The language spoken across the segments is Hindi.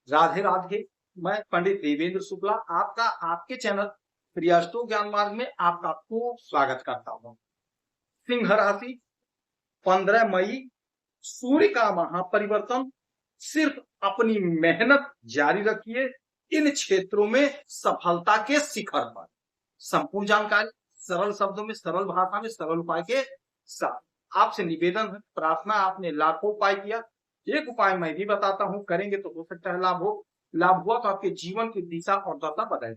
राधे राधे। मैं पंडित देवेंद्र शुक्ला आपका आपके चैनल प्रियस्तु ज्ञान मार्ग में आपका खूब स्वागत करता हूं। सिंह राशि 15 मई, सूर्य का महापरिवर्तन। सिर्फ अपनी मेहनत जारी रखिए, इन क्षेत्रों में सफलता के शिखर पर। संपूर्ण जानकारी सरल शब्दों में, सरल भाषा में, सरल उपाय के साथ। आपसे निवेदन है, प्रार्थना, आपने लाखों उपाय किया, एक उपाय मैं भी बताता हूं, करेंगे तो हो सकता है लाभ हो। लाभ हुआ तो आपके जीवन की दिशा और दशा बदल।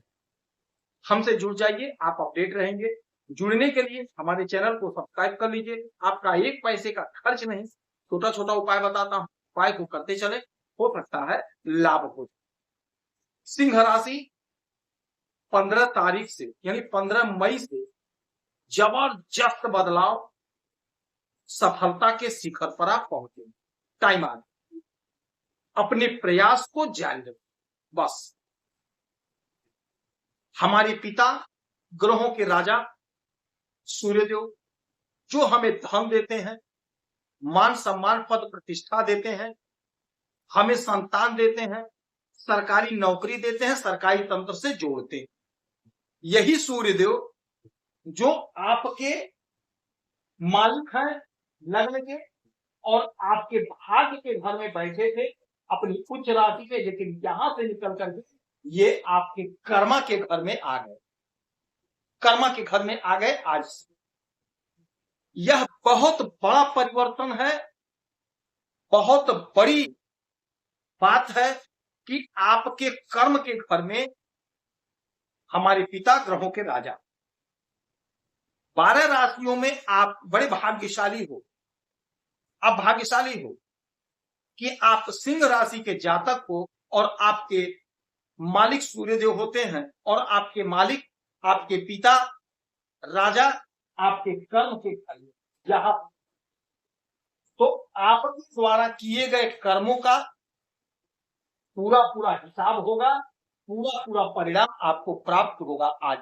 हमसे जुड़ जाइए, आप अपडेट रहेंगे। जुड़ने के लिए हमारे चैनल को सब्सक्राइब कर लीजिए। आपका एक पैसे का खर्च नहीं, छोटा छोटा उपाय बताता हूं, उपाय को करते चले, हो सकता है लाभ हो। सिंह राशि 15 तारीख से यानी 15 मई से जबरदस्त बदलाव, सफलता के शिखर पर आप पहुंचे। टाइम आ गया, अपने प्रयास को जारी रखें। बस हमारे पिता ग्रहों के राजा सूर्यदेव, जो हमें धन देते हैं, मान सम्मान पद प्रतिष्ठा देते हैं, हमें संतान देते हैं, सरकारी नौकरी देते हैं, सरकारी तंत्र से जोड़ते हैं, यही सूर्यदेव जो आपके मालिक हैं लग्न के और आपके भाग्य के घर में बैठे थे अपनी उच्च राशि पे, लेकिन यहां से निकल करके ये आपके कर्मा के घर में आ गए। कर्मा के घर में आ गए आज से। यह बहुत बड़ा परिवर्तन है, बहुत बड़ी बात है कि आपके कर्म के घर में हमारे पिता ग्रहों के राजा। 12 राशियों में आप बड़े भाग्यशाली हो। आप भाग्यशाली हो कि आप सिंह राशि के जातक हो और आपके मालिक सूर्यदेव होते हैं और आपके मालिक आपके पिता राजा आपके कर्म के घर में। यहां तो आपके द्वारा किए गए कर्मों का पूरा पूरा हिसाब होगा, पूरा पूरा परिणाम आपको प्राप्त होगा। आज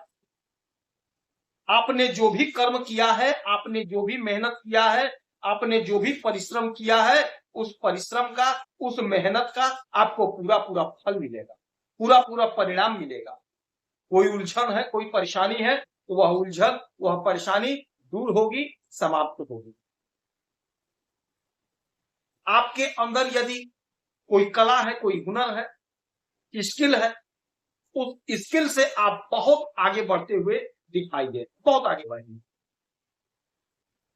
आपने जो भी कर्म किया है, आपने जो भी मेहनत किया है, आपने जो भी परिश्रम किया है, उस परिश्रम का, उस मेहनत का आपको पूरा पूरा फल मिलेगा, पूरा पूरा परिणाम मिलेगा। कोई उलझन है, कोई परेशानी है तो वह उलझन, वह परेशानी दूर होगी, समाप्त होगी। आपके अंदर यदि कोई कला है, कोई हुनर है, स्किल है, उस स्किल से आप बहुत आगे बढ़ते हुए दिखाई दे, बहुत आगे बढ़ेंगे।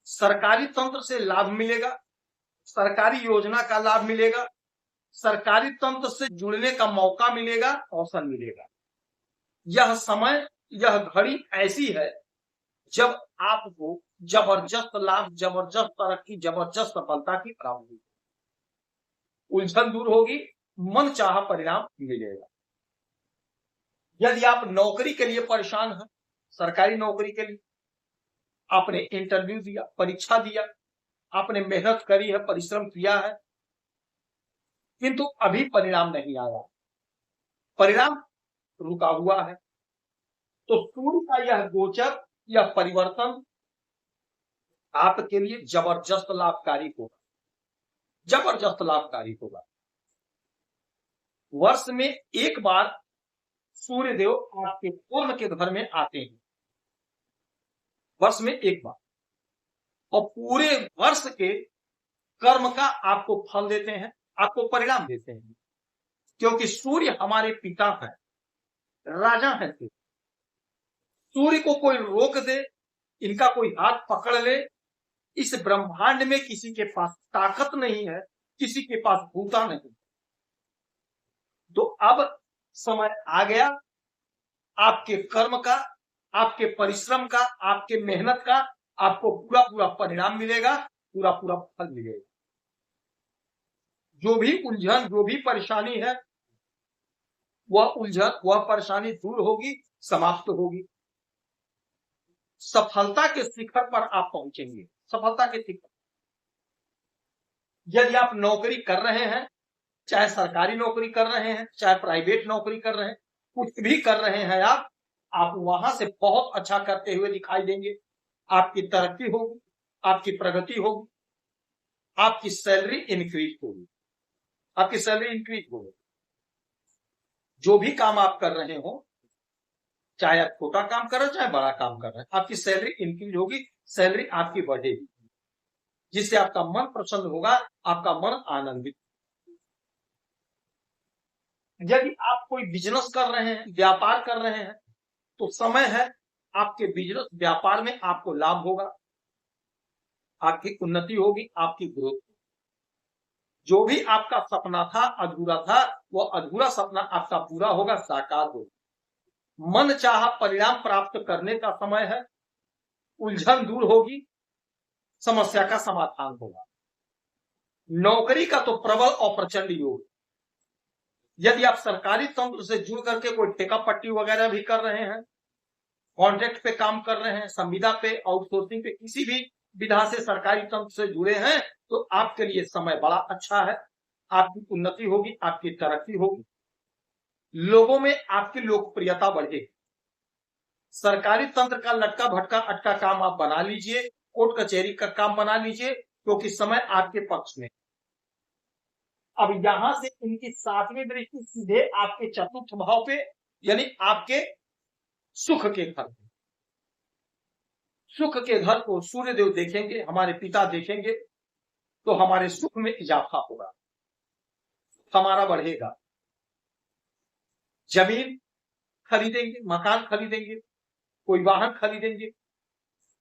सरकारी तंत्र से लाभ मिलेगा, सरकारी योजना का लाभ मिलेगा, सरकारी तंत्र से जुड़ने का मौका मिलेगा, अवसर मिलेगा। यह समय, यह घड़ी ऐसी है जब आपको जबरदस्त लाभ, जबरदस्त तरक्की, जबरदस्त सफलता की प्राप्ति, उलझन दूर होगी, मन चाहा परिणाम मिलेगा। यदि आप नौकरी के लिए परेशान हैं, सरकारी नौकरी के लिए आपने इंटरव्यू दिया, परीक्षा दिया, आपने मेहनत करी है, परिश्रम किया है, किंतु अभी परिणाम नहीं आया, परिणाम रुका हुआ है, तो सूर्य का यह गोचर, यह परिवर्तन आपके लिए जबरदस्त लाभकारी होगा, जबरदस्त लाभकारी होगा। वर्ष में एक बार सूर्यदेव आपके कर्म के घर में आते हैं, वर्ष में एक बार, और पूरे वर्ष के कर्म का आपको फल देते हैं, आपको परिणाम देते हैं, क्योंकि सूर्य हमारे पिता है, राजा है। सूर्य को कोई रोक दे, इनका कोई हाथ पकड़ ले, इस ब्रह्मांड में किसी के पास ताकत नहीं है, किसी के पास भूता नहीं। तो अब समय आ गया आपके कर्म का, आपके परिश्रम का, आपके मेहनत का आपको पूरा पूरा परिणाम मिलेगा, पूरा पूरा फल मिलेगा। जो भी उलझन, जो भी परेशानी है, वह उलझन, वह परेशानी दूर होगी, समाप्त होगी। सफलता के शिखर पर आप पहुंचेंगे, सफलता के शिखर। यदि आप नौकरी कर रहे हैं, चाहे सरकारी नौकरी कर रहे हैं, चाहे प्राइवेट नौकरी कर रहे हैं, कुछ भी कर रहे हैं आप वहां से बहुत अच्छा करते हुए दिखाई देंगे। आपकी तरक्की होगी, आपकी प्रगति होगी, आपकी सैलरी इंक्रीज होगी, आपकी सैलरी इंक्रीज होगी। जो भी काम आप कर रहे हो, चाहे आप छोटा काम कर रहे हो चाहे बड़ा काम कर रहे हैं, आपकी सैलरी इंक्रीज होगी, सैलरी आपकी बढ़ेगी, जिससे आपका मन प्रसन्न होगा, आपका मन आनंदित। यदि आप कोई बिजनेस कर रहे हैं, व्यापार कर रहे हैं, तो समय है आपके बिजनेस व्यापार में आपको लाभ होगा, आपकी उन्नति होगी, आपकी ग्रोथ। जो भी आपका सपना था, अधूरा था, वो अधूरा सपना आपका पूरा होगा, साकार होगा। मन चाहा परिणाम प्राप्त करने का समय है, उलझन दूर होगी, समस्या का समाधान होगा। नौकरी का तो प्रबल और प्रचंड योग। यदि आप सरकारी तंत्र से जुड़ करके कोई टेका पट्टी वगैरह भी कर रहे हैं, कॉन्ट्रैक्ट पे काम कर रहे हैं, संविदा पे, आउटसोर्सिंग पे, किसी भी विधा से सरकारी तंत्र से जुड़े हैं, तो आपके लिए समय बड़ा अच्छा है, आपकी उन्नति होगी, आपकी तरक्की होगी, लोगों में आपकी लोकप्रियता बढ़ेगी। सरकारी तंत्र का लटका भटका अटका काम आप बना लीजिए, कोर्ट कचहरी का काम बना लीजिए, क्योंकि समय आपके पक्ष में। अब यहां से इनकी सातवीं दृष्टि सीधे आपके चतुर्थ भाव पे, यानी आपके सुख के घर पे। सुख के घर को सूर्यदेव देखेंगे, हमारे पिता देखेंगे, तो हमारे सुख में इजाफा होगा, हमारा बढ़ेगा। जमीन खरीदेंगे, मकान खरीदेंगे, कोई वाहन खरीदेंगे,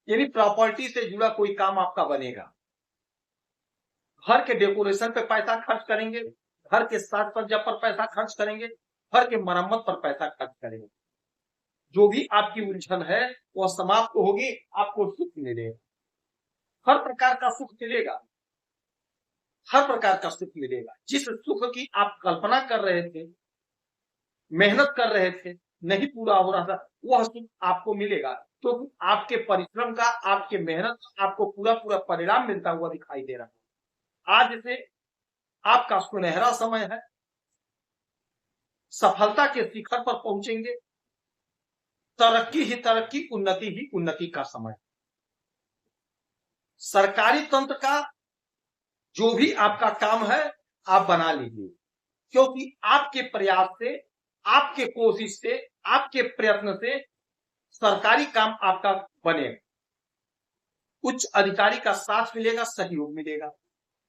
यानी प्रॉपर्टी से जुड़ा कोई काम आपका बनेगा। घर के डेकोरेशन पे पैसा खर्च करेंगे, घर के साज सज्जा पर पैसा खर्च करेंगे, घर के मरम्मत पर पैसा खर्च करेंगे। जो भी आपकी उलझन है वह समाप्त होगी, आपको सुख मिलेगा, हर प्रकार का सुख मिलेगा, हर प्रकार का सुख मिलेगा। जिस सुख की आप कल्पना कर रहे थे, मेहनत कर रहे थे, नहीं पूरा हो रहा था, वह सुख आपको मिलेगा, तो आपके परिश्रम का, आपके मेहनत का आपको पूरा पूरा परिणाम मिलता हुआ दिखाई दे रहा है। आज से आपका सुनहरा समय है, सफलता के शिखर पर पहुंचेंगे, तरक्की ही तरक्की, उन्नति ही उन्नति का समय। सरकारी तंत्र का जो भी आपका काम है आप बना लीजिए, क्योंकि आपके प्रयास से, आपके कोशिश से, आपके प्रयत्न से सरकारी काम आपका बनेगा, उच्च अधिकारी का साथ मिलेगा, सहयोग मिलेगा,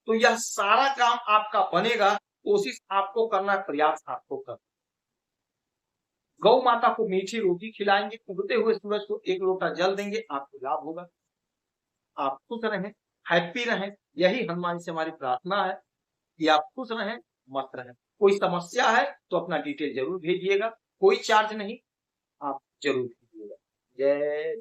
तो यह सारा काम आपका बनेगा। कोशिश आपको करना, प्रयास आपको करना। गौ माता को मीठी रोटी खिलाएंगे, उगते हुए सूरज को एक लोटा जल देंगे, आपको लाभ होगा। आप खुश रहें, हैप्पी रहें, यही हनुमान से हमारी प्रार्थना है कि आप खुश रहें, मस्त रहें। कोई समस्या है तो अपना डिटेल जरूर भेजिएगा, कोई चार्ज नहीं, आप जरूर भेजिएगा। जय